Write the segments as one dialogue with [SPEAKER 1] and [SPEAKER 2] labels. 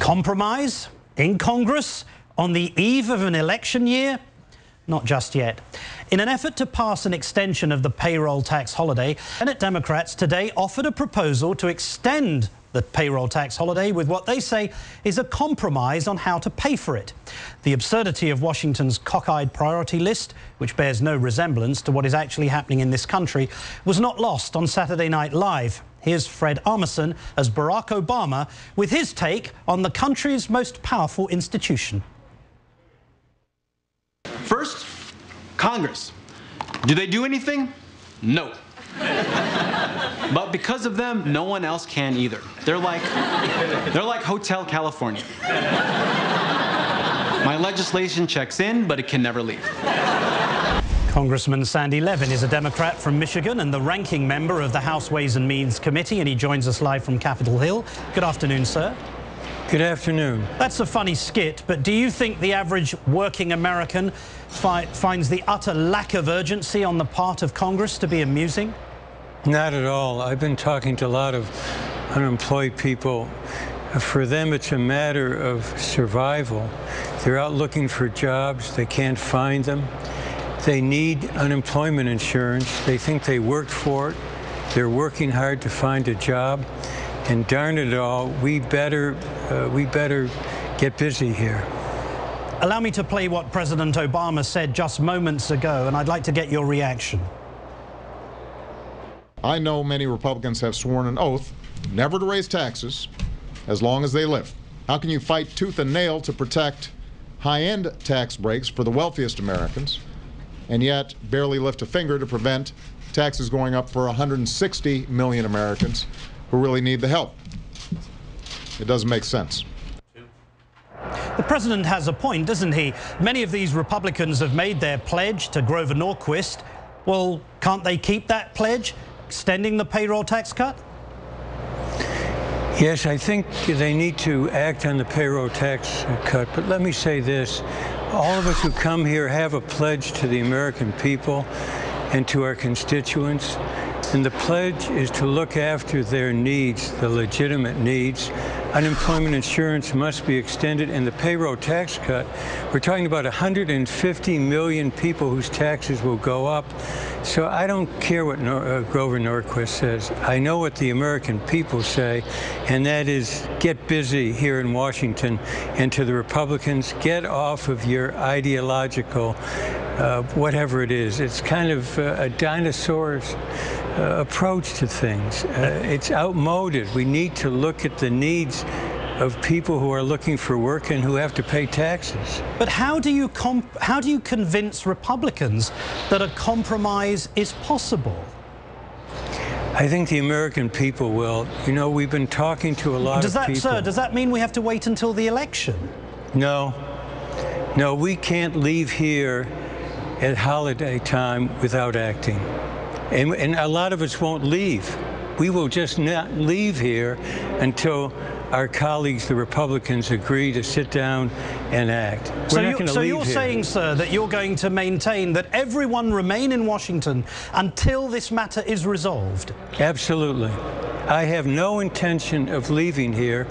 [SPEAKER 1] Compromise in Congress on the eve of an election year? Not just yet. In an effort to pass an extension of the payroll tax holiday, Senate Democrats today offered a proposal to extend the payroll tax holiday with what they say is a compromise on how to pay for it. The absurdity of Washington's cockeyed priority list, which bears no resemblance to what is actually happening in this country, was not lost on Saturday Night Live. Here's Fred Armisen as Barack Obama with his take on the country's most powerful institution.
[SPEAKER 2] First, Congress. Do they do anything? No. But because of them, no one else can either. They're like Hotel California. My legislation checks in, but it can never leave.
[SPEAKER 1] Congressman Sandy Levin is a Democrat from Michigan and the ranking member of the House Ways and Means Committee, and he joins us live from Capitol Hill. Good afternoon, sir.
[SPEAKER 3] Good afternoon.
[SPEAKER 1] That's a funny skit, but do you think the average working American finds the utter lack of urgency on the part of Congress to be amusing?
[SPEAKER 3] Not at all. I've been talking to a lot of unemployed people. For them, it's a matter of survival. They're out looking for jobs. They can't find them. They need unemployment insurance. They think they worked for it. They're working hard to find a job. And darn it all, we better get busy here.
[SPEAKER 1] Allow me to play what President Obama said just moments ago, and I'd like to get your reaction.
[SPEAKER 4] I know many Republicans have sworn an oath never to raise taxes as long as they live. How can you fight tooth and nail to protect high-end tax breaks for the wealthiest Americans and yet barely lift a finger to prevent taxes going up for 160 million Americans who really need the help? It doesn't make sense.
[SPEAKER 1] The president has a point, doesn't he? Many of these Republicans have made their pledge to Grover Norquist. Well, can't they keep that pledge, extending the payroll tax cut?
[SPEAKER 3] Yes, I think they need to act on the payroll tax cut. But let me say this. All of us who come here have a pledge to the American people and to our constituents. And the pledge is to look after their needs, the legitimate needs. Unemployment insurance must be extended, and the payroll tax cut, we're talking about 150 million people whose taxes will go up. So I don't care what Grover Norquist says. I know what the American people say, and that is get busy here in Washington. And to the Republicans, get off of your ideological whatever it is. It's kind of a dinosaur's approach to things. It's outmoded. We need to look at the needs of people who are looking for work and who have to pay taxes.
[SPEAKER 1] But how do you convince Republicans that a compromise is possible?
[SPEAKER 3] I think the American people will. You know, we've been talking to a lot of people.
[SPEAKER 1] Sir, does that mean we have to wait until the election?
[SPEAKER 3] No. No, we can't leave here at holiday time without acting. And a lot of us won't leave. We will just not leave here until our colleagues, the Republicans, agree to sit down and act.
[SPEAKER 1] So you're saying, sir, that you're going to maintain that everyone remain in Washington until this matter is resolved?
[SPEAKER 3] Absolutely. I have no intention of leaving here,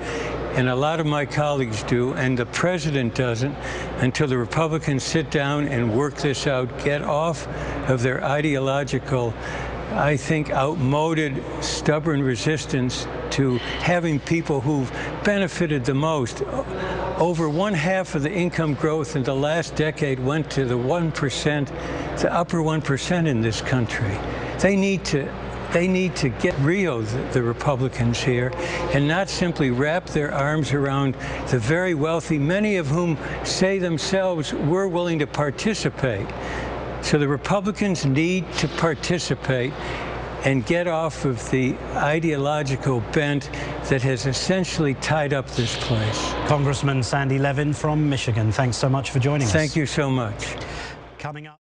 [SPEAKER 3] and a lot of my colleagues do, and the president doesn't, until the Republicans sit down and work this out, get off of their ideological, I think, outmoded, stubborn resistance to having people who've benefited the most. Over 1/2 of the income growth in the last decade went to the 1%, the upper 1% in this country. They need to get real, the Republicans here, and not simply wrap their arms around the very wealthy, many of whom say themselves we're willing to participate. So the Republicans need to participate and get off of the ideological bent that has essentially tied up this place.
[SPEAKER 1] Congressman Sandy Levin from Michigan, thanks so much for joining us.
[SPEAKER 3] Thank you so much.
[SPEAKER 1] Coming up.